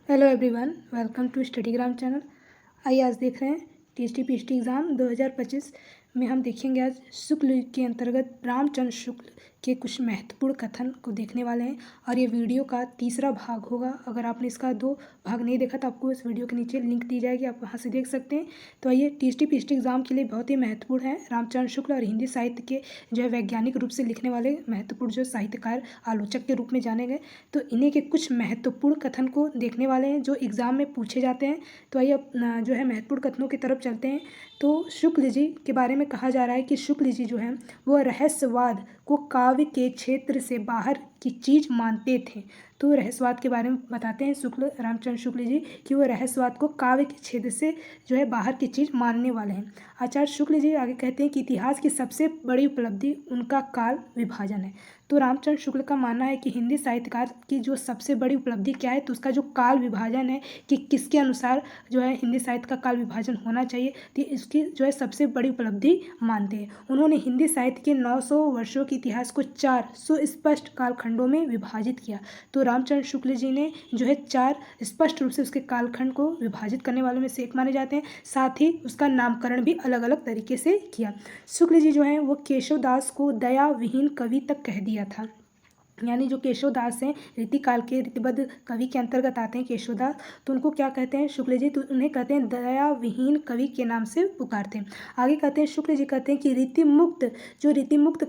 Hello everyone, welcome to Studygram channel. आइए आज देख रहे हैं टीएसटी पीएचटी एग्ज़ाम 2025 में हम देखेंगे आज शुक्ल युग के अंतर्गत रामचंद्र शुक्ल के कुछ महत्वपूर्ण कथन को देखने वाले हैं और ये वीडियो का तीसरा भाग होगा। अगर आपने इसका 2 भाग नहीं देखा तो आपको इस वीडियो के नीचे लिंक दी जाएगी, आप वहाँ से देख सकते हैं। तो आइए टीएसटी पीएचटी एग्ज़ाम के लिए बहुत ही महत्वपूर्ण है रामचंद्र शुक्ल और हिंदी साहित्य के जो है वैज्ञानिक रूप से लिखने वाले महत्वपूर्ण जो साहित्यकार आलोचक के रूप में जाने गए। तो इन्हीं के कुछ महत्वपूर्ण कथन को देखने वाले हैं जो एग्ज़ाम में पूछे जाते हैं। तो आइए जो है महत्वपूर्ण कथनों की तरफ चलते हैं। तो शुक्ल जी के बारे में कहा जा रहा है कि शुक्ल जी जो हैं वो रहस्यवाद को काव्य के क्षेत्र से बाहर की चीज़ मानते थे। तो रहस्यवाद के बारे में बताते हैं रामचंद्र शुक्ल जी कि वो रहस्यवाद को काव्य के क्षेत्र से जो है बाहर की चीज़ मानने वाले हैं। आचार्य शुक्ल जी आगे कहते हैं कि इतिहास की सबसे बड़ी उपलब्धि उनका काल विभाजन है। तो रामचंद्र शुक्ल का मानना है कि हिंदी साहित्यकार की जो सबसे बड़ी उपलब्धि क्या है, तो उसका जो काल विभाजन है कि किसके अनुसार जो है हिंदी साहित्य का काल विभाजन होना चाहिए, तो इसकी जो है सबसे बड़ी उपलब्धि मानते हैं। उन्होंने हिंदी साहित्य के 900 वर्षों के इतिहास को 4 सुस्पष्ट कालखंडों में विभाजित किया। तो रामचंद्र शुक्ल जी ने जो है 4 स्पष्ट रूप से उसके कालखंड को विभाजित करने वालों में से एक माने जाते हैं। साथ ही उसका नामकरण भी अलग अलग तरीके से किया। शुक्ल जी जो हैं वो केशवदास को दया विहीन कवि तक कह दिया था। यानी जो केशवदास हैं रीतिकाल के रीतिबद्ध कवि के अंतर्गत आते हैं केशवदास, तो उनको क्या कहते हैं शुक्ल जी, तो उन्हें कहते हैं दया विहीन कवि के नाम से पुकारते हैं। आगे कहते हैं शुक्ल जी कहते हैं कि रीतिमुक्त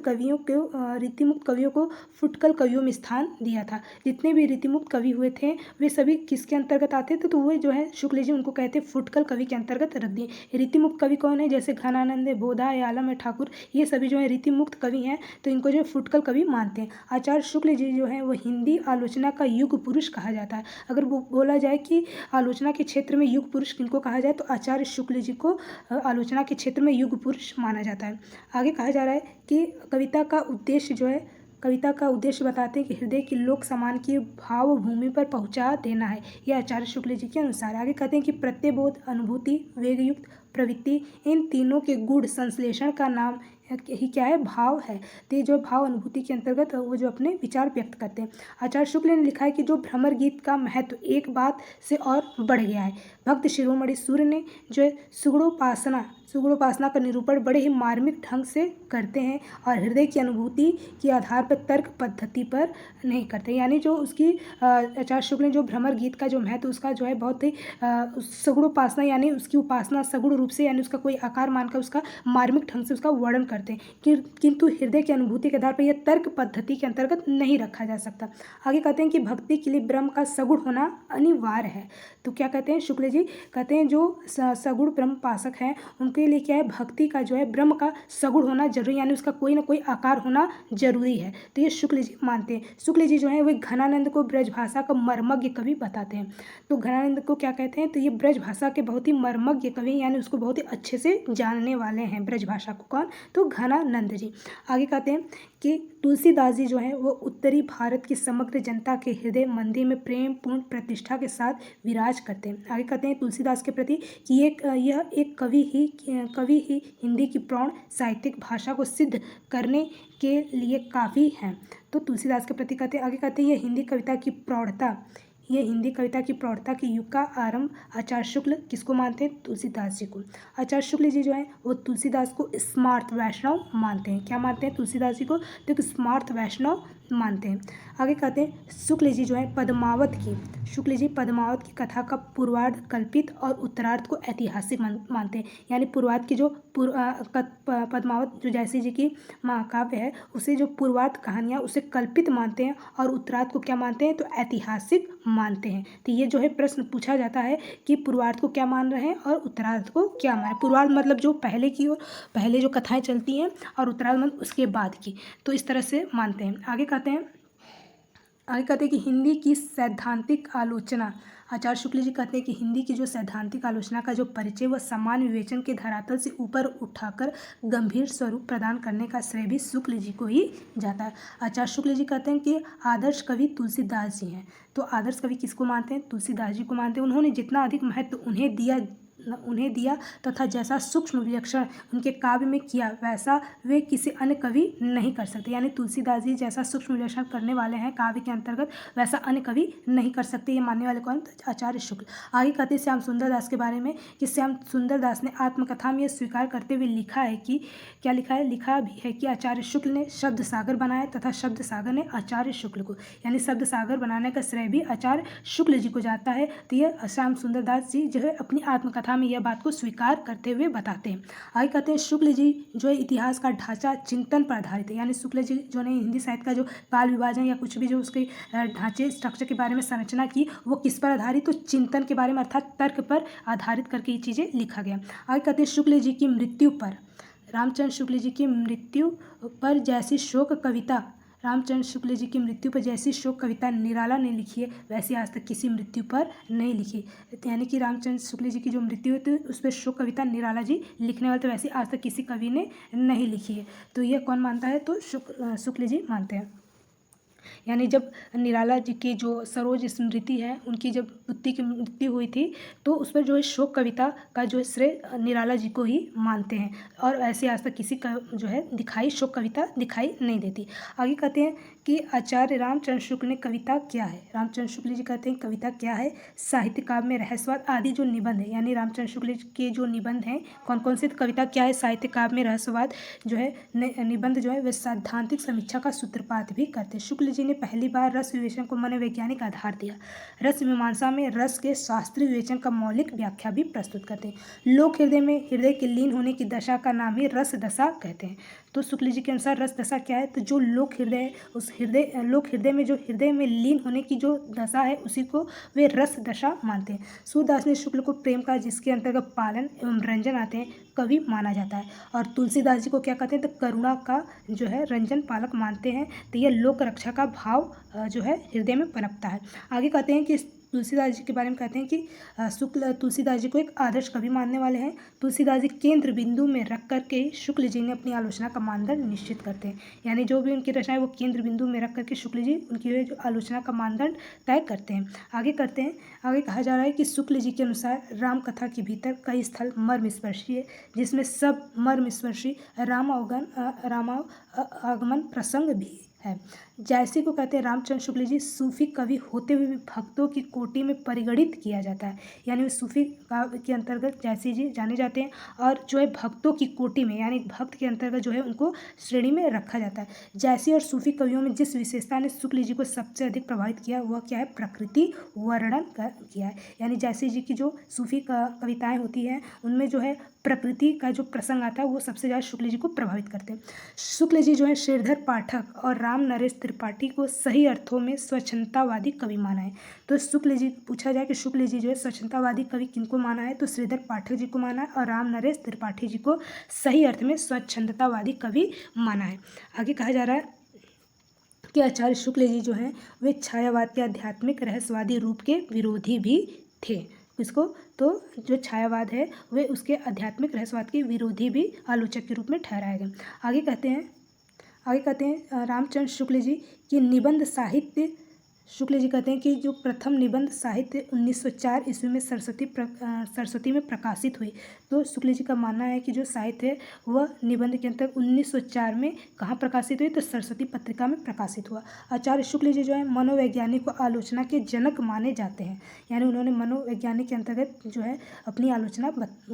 कवियों को फुटकल कवियों में स्थान दिया था। जितने भी रीतिमुक्त कवि हुए थे वे सभी किसके अंतर्गत आते थे, तो वो जो है शुक्ल जी उनको कहते हैं फुटकल कवि के अंतर्गत रख दिए। रीतिमुक्त कवि कौन है, जैसे घनानंद है, बोधा है, आलम है, ठाकुर, ये सभी जो है रीतिमुक्त कवि हैं, तो इनको जो है फुटकल कवि मानते हैं। आचार्य शुक्ल जी जो है वो हिंदी आलोचना का युग पुरुष कहा जाता है। अगर वो बोला जाए कि आलोचना के क्षेत्र में युग पुरुष किनको कहा जाए, तो आचार्य शुक्ल जी को आलोचना के क्षेत्र में युग पुरुष माना जाता है। आगे कहा जा रहा है कि कविता का उद्देश्य बताते हैं कि हृदय की लोक समान की भाव भूमि पर पहुंचा देना है, यह आचार्य शुक्ल जी के अनुसार। आगे कहते हैं कि प्रत्ययबोध, अनुभूति, वेगयुक्त प्रवृत्ति, इन तीनों के गूढ़ संश्लेषण का नाम ही क्या है, भाव है। तो ये जो भाव अनुभूति के अंतर्गत वो जो अपने विचार व्यक्त करते हैं। आचार्य शुक्ल ने लिखा है कि जो भ्रमर गीत का महत्व एक बात से और बढ़ गया है। भक्त शिरोमणि सूर्य ने जो है सुगुणोपासना का निरूपण बड़े ही मार्मिक ढंग से करते हैं और हृदय की अनुभूति के आधार पर तर्क पद्धति पर नहीं करते। यानी जो उसकी आचार्य शुक्ल ने जो भ्रमर गीत का जो महत्व उसका जो है बहुत ही सगुणोपासना यानी उसकी उपासना सगुण रूप से यानी उसका कोई आकार मानकर उसका मार्मिक ढंग से उसका वर्णन करते हैं, किंतु हृदय की अनुभूति के आधार पर यह तर्क पद्धति के अंतर्गत नहीं रखा जा सकता। आगे कहते हैं कि भक्ति के लिए ब्रह्म का सगुण होना अनिवार्य है। तो क्या कहते हैं शुक्ल जी, कहते हैं जो सगुण ब्रह्म पासक हैं उनके लिए क्या है, भक्ति का जो है ब्रह्म का सगुण होना जरूरी, यानी उसका कोई ना कोई आकार होना जरूरी है। तो ये शुक्ल जी मानते हैं। शुक्ल जी जो है वो घनानंद को ब्रजभाषा का मर्मज्ञ कवि बताते हैं। तो घनानंद को क्या कहते हैं, तो ये ब्रजभाषा के बहुत ही मर्मज्ञ कवि, यानी उसको बहुत ही अच्छे से जानने वाले हैं ब्रजभाषा को। कौन, तो घनानंद जी। आगे कहते हैं कि तुलसीदास जी जो है वो उत्तरी भारत की समग्र जनता के हृदय मंदिर में प्रेम पूर्ण प्रतिष्ठा के साथ विराज करते हैं। आगे कहते हैं तुलसीदास के प्रति कि यह एक कवि ही हिंदी की प्रौढ़ साहित्यिक भाषा को सिद्ध करने के लिए काफ़ी हैं। तो तुलसीदास के प्रति कहते हैं, आगे कहते हैं ये हिंदी कविता की प्रौढ़ता के युग का आरंभ आचार्य शुक्ल किसको मानते हैं, तुलसीदास जी को। आचार्य शुक्ल जी जो है वो तुलसीदास को स्मार्त वैष्णव मानते हैं। क्या मानते हैं तुलसीदास जी को, तो एक स्मार्त वैष्णव मानते हैं। आगे कहते हैं शुक्ल जी जो है पद्मावत की कथा का पूर्वार्ध कल्पित और उत्तरार्ध को ऐतिहासिक मानते हैं। यानी पूर्वार्ध की जो पद्मावत जो जयसी जी की महाकाव्य है उसे जो पूर्वार्ध कहानियाँ उसे कल्पित मानते हैं और उत्तरार्ध को क्या मानते हैं, तो ऐतिहासिक मानते हैं। तो ये जो है प्रश्न पूछा जाता है कि पूर्वार्ध को क्या मान रहे हैं और उत्तरार्ध को क्या मान रहे हैं। पूर्वार्ध मतलब जो पहले जो कथाएं चलती हैं और उत्तरार्ध मतलब उसके बाद की, तो इस तरह से मानते हैं। आगे कहते हैं कि हिंदी की सैद्धांतिक आलोचना, आचार्य शुक्ल जी कहते हैं कि हिंदी की जो सैद्धांतिक आलोचना का जो परिचय वह सामान्य विवेचन के धरातल से ऊपर उठाकर गंभीर स्वरूप प्रदान करने का श्रेय भी शुक्ल जी को ही जाता है। आचार्य शुक्ल जी कहते हैं कि आदर्श कवि तुलसीदास जी हैं। तो आदर्श कवि किसको मानते हैं, तुलसीदास जी को मानते हैं। उन्होंने जितना अधिक महत्व उन्हें दिया उन्हें दिया तथा जैसा सूक्ष्म विलक्षण उनके काव्य में किया वैसा वे किसी अन्य कवि नहीं कर सकते। यानी तुलसीदास जी जैसा सूक्ष्म विलक्षण करने वाले हैं काव्य के अंतर्गत वैसा अन्य कवि नहीं कर सकते। ये मानने वाले कौन? तो आचार्य शुक्ल। आगे कहते हैं श्याम सुंदर दास के बारे में कि श्याम सुंदर दास ने आत्मकथा में यह स्वीकार करते हुए लिखा है कि क्या लिखा है? लिखा भी है कि आचार्य शुक्ल ने शब्द सागर बनाया तथा शब्द सागर ने आचार्य शुक्ल को, यानी शब्द सागर बनाने का श्रेय भी आचार्य शुक्ल जी को जाता है। तो यह श्याम सुंदर दास जी जो है अपनी आत्मकथा में यह बात को स्वीकार करते हुए बताते हैं। आगे कहते हैं शुक्ल जी जो है इतिहास का ढांचा चिंतन पर आधारित है। यानी शुक्ल जी जो ने हिंदी साहित्य का जो काल विभाजन या कुछ भी जो उसके ढांचे स्ट्रक्चर के बारे में संरचना की वो किस पर आधारित? तो चिंतन के बारे में अर्थात तर्क पर आधारित करके ये चीज़ें लिखा गया। आगे कहते हैं शुक्ल जी की मृत्यु पर, रामचंद्र शुक्ल जी की मृत्यु पर जैसी शोक कविता, रामचंद्र शुक्ल जी की मृत्यु पर जैसी शोक कविता निराला ने लिखी है वैसी आज तक किसी मृत्यु पर नहीं लिखी। यानी कि रामचंद्र शुक्ल जी की जो मृत्यु है तो उस पर शोक कविता निराला जी लिखने वाले तो वैसी आज तक किसी कवि ने नहीं लिखी है। तो यह कौन मानता है? तो शुक्ल जी मानते हैं। यानी जब निराला जी की जो सरोज स्मृति है उनकी जब पुत्री की मृत्यु हुई थी तो उस पर जो है शोक कविता का जो श्रेय निराला जी को ही मानते हैं और ऐसे आज तक किसी का जो है शोक कविता दिखाई नहीं देती। आगे कहते हैं कि आचार्य रामचंद्र शुक्ल ने कविता क्या है? रामचंद्र शुक्ल जी कहते हैं कविता क्या है? साहित्य काव्य में रहस्यवाद आदि जो निबंध है, यानी रामचंद्र शुक्ल के जो निबंध हैं कौन कौन से? कविता क्या है? साहित्य काव्य में रहस्यवाद जो है निबंध जो है वे सैद्धांतिक समीक्षा का सूत्रपात भी करते हैं। शुक्ल जी ने पहली बार रस विवेचन को मनोवैज्ञानिक आधार दिया। रस मीमांसा में रस के शास्त्रीय विवेचन का मौलिक व्याख्या भी प्रस्तुत करते हैं। लोक हृदय में हृदय के लीन होने की दशा का नाम ही रस दशा कहते हैं। तो शुक्ल जी के अनुसार रस दशा क्या है? तो जो लोक हृदय है उस लोक हृदय में जो हृदय में लीन होने की जो दशा है उसी को वे रस दशा मानते हैं। सूरदास ने शुक्ल को प्रेम का जिसके अंतर्गत पालन एवं रंजन आते हैं कवि माना जाता है और तुलसीदास जी को क्या कहते हैं? तो करुणा का जो है रंजन पालक मानते हैं। तो यह लोक रक्षा का भाव जो है हृदय में पनपता है। आगे कहते हैं कि तुलसीदास जी के बारे में कहते हैं कि शुक्ल तुलसीदास जी को एक आदर्श कवि मानने वाले हैं। तुलसीदास जी केंद्र बिंदु में रख करके शुक्ल जी ने अपनी आलोचना का मानदंड निश्चित करते हैं। यानी जो भी उनकी रचना है वो केंद्र बिंदु में रख करके शुक्ल जी उनकी जो आलोचना का मानदंड तय करते हैं। आगे कहा जा रहा है कि शुक्ल जी के अनुसार राम कथा के भीतर कई स्थल मर्मस्पर्शी है जिसमें सब मर्मस्पर्शी आगमन प्रसंग भी है। जैसे को कहते हैं रामचंद्र शुक्ल जी सूफी कवि होते हुए भी भक्तों की कोटि में परिगणित किया जाता है। यानी वो सूफी काव्य के अंतर्गत जैसे जी जाने जाते हैं और जो है भक्तों की कोटि में यानी भक्त के अंतर्गत जो है उनको श्रेणी में रखा जाता है। जैसी और सूफी कवियों में जिस विशेषता ने शुक्ल जी को सबसे अधिक प्रभावित किया वह क्या है? प्रकृति वर्णन किया है। यानी जैसे जी की जो सूफी कविताएँ होती हैं उनमें जो है प्रकृति का जो प्रसंग आता है वो सबसे ज़्यादा शुक्ल जी को प्रभावित करते हैं। शुक्ल जी जो है श्रीधर पाठक और राम नरेश त्रिपाठी को सही अर्थों में स्वच्छंदतावादी कवि माना है। तो शुक्ल जी पूछा जाए कि शुक्ल जी जो है स्वच्छंदतावादी कवि किनको माना है? तो श्रीधर पाठक जी को माना है और राम नरेश त्रिपाठी जी को सही अर्थ में स्वच्छंदतावादी कवि माना है। आगे कहा जा रहा है कि आचार्य शुक्ल जी जो हैं वे छायावाद के आध्यात्मिक रहस्यवादी रूप के विरोधी भी थे। इसको तो जो छायावाद है वे उसके आध्यात्मिक रहस्यवाद के विरोधी भी आलोचक के रूप में ठहराए गए। आगे कहते हैं रामचंद्र शुक्ल जी की निबंध साहित्य शुक्ल जी कहते हैं कि जो प्रथम निबंध साहित्य 1904 ईस्वी में सरस्वती में प्रकाशित हुई। तो शुक्ल जी का मानना है कि जो साहित्य है वह निबंध के अंतर्गत 1904 में कहाँ प्रकाशित हुई? तो सरस्वती पत्रिका में प्रकाशित हुआ। आचार्य शुक्ल जी जो है मनोवैज्ञानिक को आलोचना के जनक माने जाते हैं। यानी उन्होंने मनोवैज्ञानिक के अंतर्गत जो है अपनी आलोचना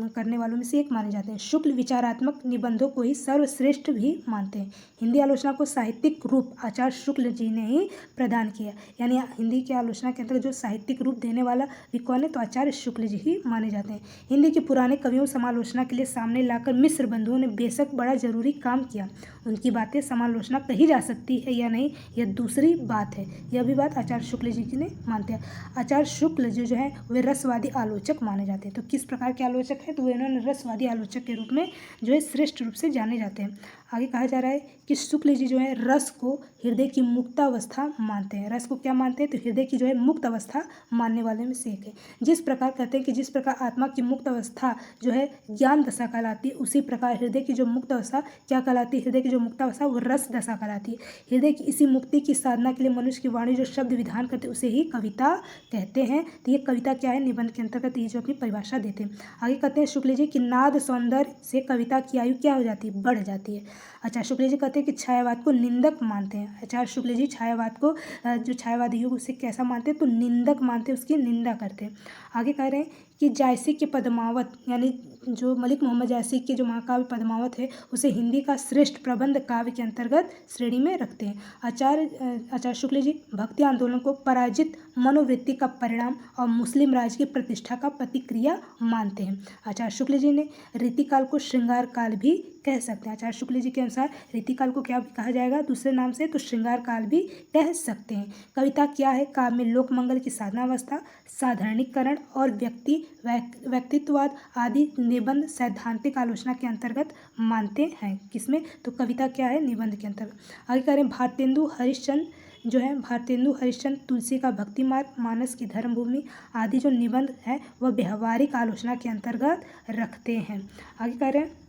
करने वालों में से एक माने जाते हैं। शुक्ल विचारात्मक निबंधों को ही सर्वश्रेष्ठ भी मानते हैं। हिंदी आलोचना को साहित्यिक रूप आचार्य शुक्ल जी ने ही प्रदान किया। यानी हिंदी की आलोचना के अंतर्गत जो साहित्यिक रूप देने वाला भी कौन है? तो आचार्य शुक्ल जी ही माने जाते हैं। हिंदी के पुराने कवियों समालोचना के लिए सामने लाकर मिस्र बंधुओं ने बेशक बड़ा जरूरी काम किया। उनकी बातें समालोचना कही जा सकती है या नहीं यह दूसरी बात है। यह भी बात आचार्य शुक्ल जी की ने मानते हैं। आचार्य शुक्ल जी जो है वे रसवादी आलोचक माने जाते हैं। तो किस प्रकार के आलोचक हैं? तो वे इन्होंने रसवादी आलोचक के रूप में जो है श्रेष्ठ रूप से जाने जाते हैं। आगे कहा जा रहा है कि शुक्ल जी जो है रस को हृदय की मुक्तावस्था मानते हैं। रस को क्या क्या मानते हैं, तो हृदय की जो है मुक्त अवस्था मानने वाले में से एक है। जिस प्रकार कहते हैं कि जिस प्रकार आत्मा की मुक्त अवस्था जो है ज्ञान दशा कहलाती है, उसी प्रकार हृदय की जो मुक्त अवस्था क्या कहलाती है, हृदय की जो मुक्त अवस्था वो रस दशा कहलाती है। हृदय की इसी मुक्ति की साधना के लिए मनुष्य की वाणी जो शब्द विधान करते हैं उसे ही कविता कहते हैं। तो ये कविता क्या है, निबंध के अंतर्गत ये जो अपनी परिभाषा देते हैं। आगे कहते हैं शुक्ल जी कि नाद सौंदर्य से कविता की आयु क्या हो जाती है, बढ़ जाती है। आचार्य शुक्ल जी कहते हैं कि छायावाद को निंदक मानते हैं। आचार्य शुक्ल जी छायावाद को जो छायावादी युग उसे कैसा मानते हैं, तो निंदक मानते हैं, उसकी निंदा करते हैं। आगे कह रहे हैं कि जायसी के पद्मावत यानी जो मलिक मोहम्मद जायसी के जो महाकाव्य पद्मावत है उसे हिंदी का श्रेष्ठ प्रबंध काव्य के अंतर्गत श्रेणी में रखते हैं। आचार्य शुक्ल जी भक्ति आंदोलन को पराजित मनोवृत्ति का परिणाम और मुस्लिम राज की प्रतिष्ठा का प्रतिक्रिया मानते हैं। आचार्य शुक्ल जी ने रीतिकाल को श्रृंगार काल भी कह सकते हैं। आचार्य शुक्ल जी के अनुसार रीतिकाल को क्या कहा जाएगा दूसरे नाम से, तो श्रृंगार काल भी कह सकते हैं। कविता क्या है, काव्य में लोक मंगल की साधनावस्था, साधारणीकरण और व्यक्तित्ववाद आदि निबंध सैद्धांतिक आलोचना के अंतर्गत मानते हैं। किसमें, तो कविता क्या है, निबंध के अंतर्गत। आगे कह रहे हैं भारतेंदु हरिश्चंद्र जो है भारतेंदु हरिश्चंद्र तुलसी का भक्ति मार्ग, मानस की धर्मभूमि आदि जो निबंध है वह व्यवहारिक आलोचना के अंतर्गत रखते हैं। आगे कह रहे हैं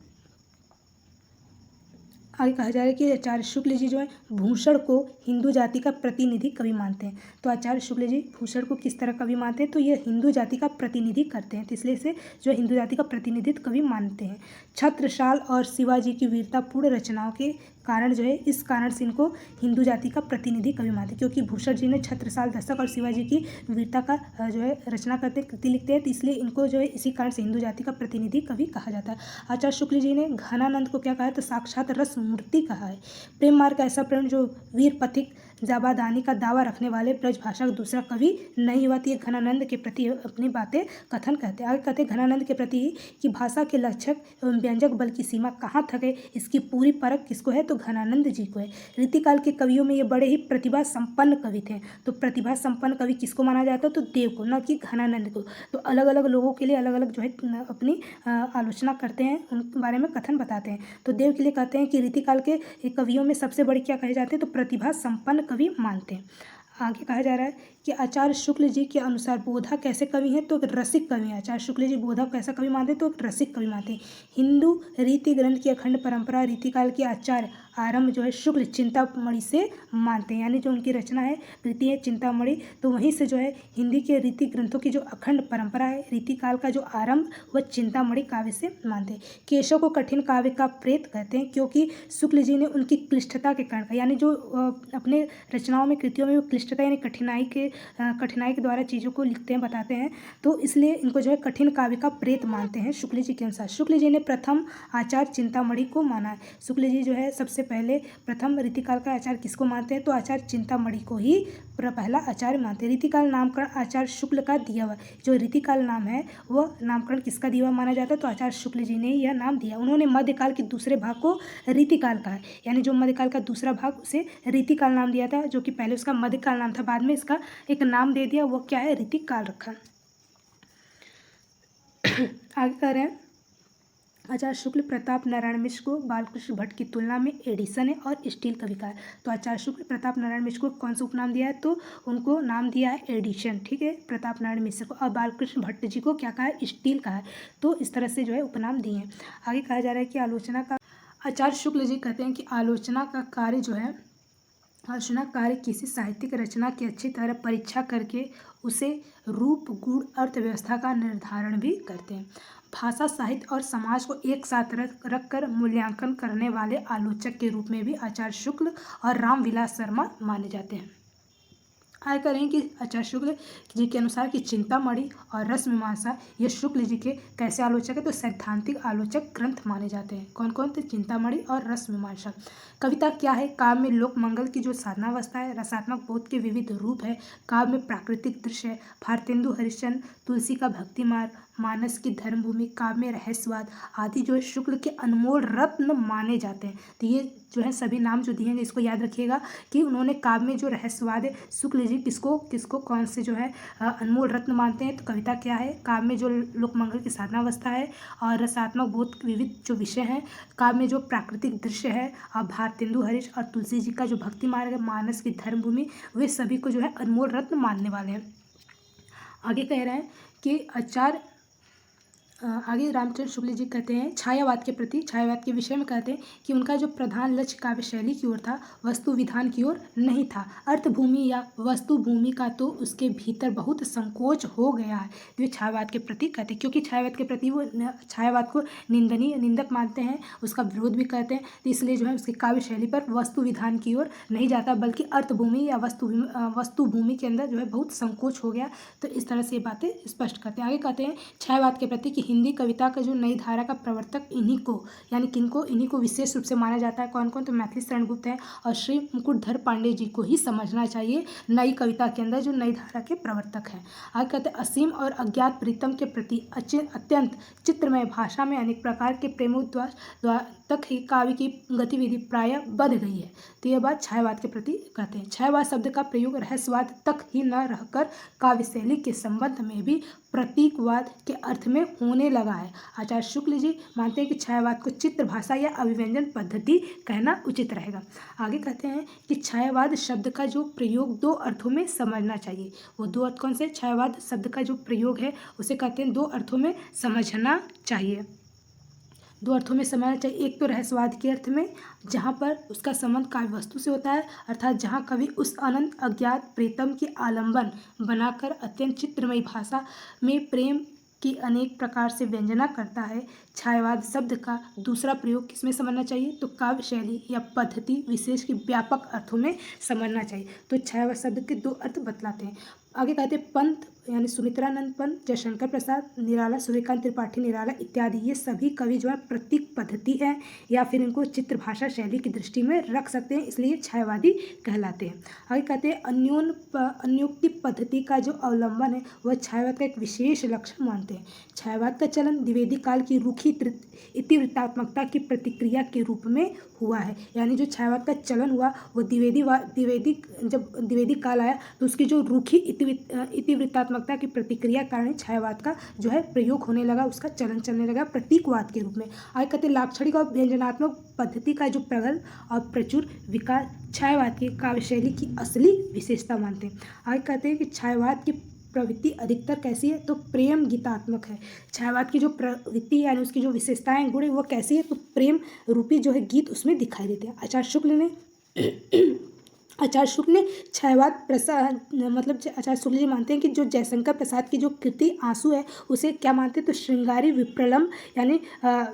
आगे कहा जा रहा है कि आचार्य शुक्ल जी जो है भूषण को हिंदू जाति का प्रतिनिधि कवि मानते हैं। तो आचार्य शुक्ल जी भूषण को किस तरह कवि मानते हैं, तो ये हिंदू जाति का प्रतिनिधि करते हैं, तो इसलिए इसे जो हिंदू जाति का प्रतिनिधित्व कवि मानते हैं। छत्रसाल और शिवाजी की वीरतापूर्ण रचनाओं के कारण जो है इस कारण से इनको हिंदू जाति का प्रतिनिधि कवि मानते हैं, क्योंकि भूषण जी ने छत्रसाल दशक और शिवाजी की वीरता का जो है रचना करते कृति लिखते हैं, तो इसलिए इनको जो है इसी कारण से हिंदू जाति का प्रतिनिधि कवि कहा जाता है। आचार्य शुक्ल जी ने घनानंद को क्या कहा है, तो साक्षात रस मूर्ति कहा है। प्रेम मार्ग का ऐसा प्रेम जो वीर पथिक जाबादानी का दावा रखने वाले ब्रज भाषा का दूसरा कवि नहीं हुआ। ये घनानंद के प्रति अपनी बातें कथन कहते हैं। आगे कहते हैं घनानंद के प्रति कि भाषा के लक्षक एवं व्यंजक बल की सीमा कहाँ तक है, इसकी पूरी परख किसको है, तो घनानंद जी को है। रीतिकाल के कवियों में ये बड़े ही प्रतिभा संपन्न कवि थे। तो प्रतिभा संपन्न कवि किसको माना जाता है, तो देव को, न कि घनानंद को। तो अलग अलग लोगों के लिए अलग अलग जो है अपनी आलोचना करते हैं, उनके बारे में कथन बताते हैं। तो देव के लिए कहते हैं कि रीतिकाल के कवियों में सबसे बड़े क्या कहे जाते हैं, तो प्रतिभा संपन्न कवि मानते हैं। आगे कहा जा रहा है कि आचार्य शुक्ल जी के अनुसार बोधा कैसे कवि हैं, तो रसिक कवि हैं। आचार्य शुक्ल जी बोधा को कैसा कवि मानते हैं, तो रसिक कवि मानते हैं। हिंदू रीति ग्रंथ की अखंड परंपरा रीतिकाल के आचार्य आरंभ जो है शुक्ल चिंतामणि से मानते हैं, यानी जो उनकी रचना है कृति है चिंतामणि, तो वहीं से जो है हिंदी के रीति ग्रंथों की जो अखंड परंपरा है रीतिकाल का जो आरंभ वह चिंतामणि काव्य से मानते हैं। केशव को कठिन काव्य का प्रेत कहते हैं, क्योंकि शुक्ल जी ने उनकी क्लिष्टता के कारण, यानी जो अपने रचनाओं में कृतियों में क्लिष्टता यानी कठिनाई के द्वारा चीज़ों को लिखते हैं बताते हैं, तो इसलिए इनको जो है कठिन काव्य का प्रेत मानते हैं शुक्ल जी के अनुसार। शुक्ल जी ने प्रथम आचार्य चिंतामणि को माना है। शुक्ल जी जो है सबसे पहले प्रथम रीतिकाल का आचार्य किसको मानते हैं, तो आचार्य चिंतामणि को ही पहला आचार्य मानते हैं। रीतिकाल नामकरण आचार्य शुक्ल का दिया हुआ, जो रीतिकाल नाम है वह नामकरण किसका दिया हुआ माना जाता है, तो आचार्य शुक्ल जी ने यह नाम दिया। उन्होंने मध्यकाल के दूसरे भाग को रीतिकाल कहा है, यानी जो मध्यकाल का दूसरा भाग उसे रीतिकाल नाम दिया था, जो कि पहले उसका मध्यकाल नाम था, बाद में इसका एक नाम दे दिया, वो क्या है, रीतिकाल रखा। आगे कह रहे हैं आचार्य शुक्ल प्रताप नारायण मिश्र को बालकृष्ण भट्ट की तुलना में एडिसन है और स्टील कवि का है। तो आचार्य शुक्ल प्रताप नारायण मिश्र को कौन सा उपनाम दिया है, तो उनको नाम दिया है एडिशन, ठीक है, प्रताप नारायण मिश्र को, और बालकृष्ण भट्ट जी को क्या कहा है, स्टील कहा है। तो इस तरह से जो है उपनाम दिए हैं। आगे कहा जा रहा है कि आलोचना का आचार्य शुक्ल जी कहते हैं कि आलोचना का कार्य जो है आलोचना कार्य किसी साहित्यिक रचना की अच्छी तरह परीक्षा करके उसे रूप गुण अर्थव्यवस्था का निर्धारण भी करते हैं। भाषा साहित्य और समाज को एक साथ रख कर मूल्यांकन करने वाले आलोचक के रूप में भी आचार्य शुक्ल और रामविलास शर्मा माने जाते हैं। आगे करें कि आचार्य शुक्ल जी के अनुसार कि चिंतामणि और रस मीमांसा ये शुक्ल जी के कैसे आलोचक है, तो सैद्धांतिक आलोचक ग्रंथ माने जाते हैं। कौन कौन थे, चिंतामणि और रस मीमांसा। कविता क्या है, काव्य में लोक मंगल की जो साधनावस्था है, रसात्मक बोध के विविध रूप है, काव्य में प्राकृतिक दृश्य है, भारतेंदु हरिश्चंद्र तुलसी का भक्ति मार्ग, मानस की धर्मभूमि, काव्य में रहस्यवाद आदि जो है शुक्ल के अनमोल रत्न माने जाते हैं। तो ये जो है सभी नाम जो दिए हैं इसको याद रखिएगा कि उन्होंने काव्य में जो रहस्यवाद है, शुक्ल जी किसको कौन से जो है अनमोल रत्न मानते हैं। तो कविता क्या है, काव्य में जो लोकमंगल की साधनावस्था है और रसात्मक बहुत विविध जो विषय हैं, काव्य में जो प्राकृतिक दृश्य है और भारतेंदु हरीश और तुलसी जी का जो भक्ति मार्ग है, मानस की धर्मभूमि, वे सभी को जो है अनमोल रत्न मानने वाले हैं। आगे कह रहे हैं कि आगे रामचंद्र शुक्ल जी कहते हैं छायावाद के प्रति, छायावाद के विषय में कहते हैं कि उनका जो प्रधान लक्ष्य काव्य शैली की ओर था, वस्तु विधान की ओर नहीं था। अर्थभूमि या वस्तु भूमि का तो उसके भीतर बहुत संकोच हो गया है, जो छायावाद के प्रति कहते हैं, क्योंकि छायावाद के प्रति वो छायावाद को निंदनीय निंदक मानते हैं, उसका विरोध भी करते हैं। तो इसलिए जो है उसकी काव्य शैली पर वस्तु विधान की ओर नहीं जाता, बल्कि अर्थभूमि या वस्तु भूमि के अंदर जो है बहुत संकोच हो गया। तो इस तरह से ये बातें स्पष्ट करते हैं। आगे कहते हैं छायावाद के प्रति कि हिंदी कविता का जो नई धारा का प्रवर्तक इन्हीं को विशेष रूप से माना जाता है। कौन कौन? तो मैथिली शरण गुप्त है और श्री मुकुटधर पांडे जी को ही समझना चाहिए नई कविता के अंदर जो नई धारा के प्रवर्तक हैं। आगे कहते हैं असीम और अज्ञात प्रीतम के प्रति अत्यंत चित्रमय भाषा में अनेक प्रकार के प्रेमोद्वार तक ही काव्य की गतिविधि प्रायः बढ़ गई है। तो यह बात छायावाद के प्रति कहते हैं। छायावाद शब्द का प्रयोग रहस्यवाद तक ही न रहकर काव्य शैली के संबंध में भी प्रतीकवाद के अर्थ में होने लगा है। आचार्य शुक्ल जी मानते हैं कि छायावाद को चित्र भाषा या अभिव्यंजन पद्धति कहना उचित रहेगा। आगे कहते हैं कि छायावाद शब्द का जो प्रयोग दो अर्थों में समझना चाहिए। वो दो अर्थ कौन से? छायावाद शब्द का जो प्रयोग है उसे कहते हैं दो अर्थों में समझना चाहिए। दो अर्थों में समझना चाहिए। एक तो रहस्यवाद के अर्थ में, जहाँ पर उसका संबंध काव्य वस्तु से होता है, अर्थात जहाँ कवि उस अनंत अज्ञात प्रीतम की आलंबन बनाकर अत्यंत चित्रमयी भाषा में प्रेम की अनेक प्रकार से व्यंजना करता है। छायावाद शब्द का दूसरा प्रयोग किसमें समझना चाहिए? तो काव्य शैली या पद्धति विशेष की व्यापक अर्थों में समझना चाहिए। तो छायावाद शब्द के दो अर्थ बतलाते हैं। आगे कहते हैं पंत यानी सुमित्रानंद पंत, जयशंकर प्रसाद निराला, सूर्यकांत त्रिपाठी निराला इत्यादि, ये सभी कवि जो है प्रतीक पद्धति है या फिर इनको चित्र भाषा शैली की दृष्टि में रख सकते हैं, इसलिए छायावादी कहलाते हैं। आगे कहते हैं अन्योक्ति पद्धति का जो अवलंबन है वह छायावाद का एक विशेष लक्षण मानते हैं। छायावाद का चलन द्विवेदी काल की रूखी इतिवृत्तात्मकता की प्रतिक्रिया के रूप में हुआ है। यानी जो छायावाद का चलन हुआ वो जब द्विवेदी काल आया तो उसकी जो रूखी इतिवृत्तात्मकता की प्रतिक्रिया कारण छायावाद का जो है प्रयोग होने लगा, उसका चलन चलने लगा प्रतीकवाद के रूप में। आगे कहते हैं लाक्षणिक और व्यंजनात्मक पद्धति का जो प्रगल्भ और प्रचुर विकास छायावाद की काव्य शैली की असली विशेषता मानते हैं। आगे कहते हैं कि छायावाद की प्रवृत्ति अधिकतर कैसी है? तो प्रेम गीतात्मक है। छायावाद की जो प्रवृत्ति यानी उसकी जो विशेषताएं गुण है वो कैसी है? तो प्रेम रूपी जो है गीत उसमें दिखाई देते हैं। आचार्य शुक्ल ने छायावाद आचार्य शुक्ल जी मानते हैं कि जो जयशंकर प्रसाद की जो कृति आंसू है उसे क्या मानते हैं? तो श्रृंगारी विप्रलम्ब यानी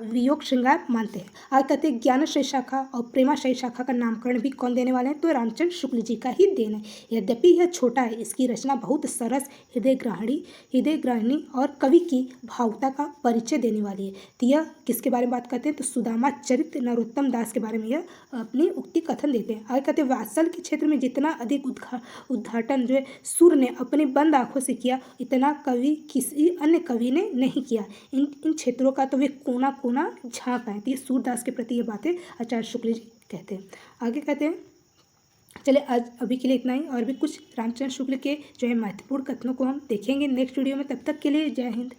वियोग श्रृंगार मानते हैं। आगे कहते हैं ज्ञानाश्रय शाखा और प्रेमाश्रय शाखा का नामकरण भी कौन देने वाले हैं? तो रामचंद्र शुक्ल जी का ही देन है। यद्यपि यह छोटा है, इसकी रचना बहुत सरस, हृदयग्राहिणी और कवि की भावुकता का परिचय देने वाली है। तो यह किसके बारे में बात करते हैं? तो सुदामा चरित नरोत्तम दास के बारे में यह अपनी उक्ति कथन देते हैं। आगे कहते हैं वात्सल के क्षेत्र में जितना अधिक उद्घाटन जो है सूर ने अपनी बंद आंखों से किया, इतना कवि किसी अन्य कवि ने नहीं किया। इन क्षेत्रों का तो वे कोना कोना झाँक आए। तो ये सूरदास के प्रति ये बातें आचार्य शुक्ल जी कहते हैं। आगे कहते हैं चलिए आज अभी के लिए इतना ही, और भी कुछ रामचंद्र शुक्ल के जो है महत्वपूर्ण कथनों को हम देखेंगे नेक्स्ट वीडियो में। तब तक के लिए जय हिंद।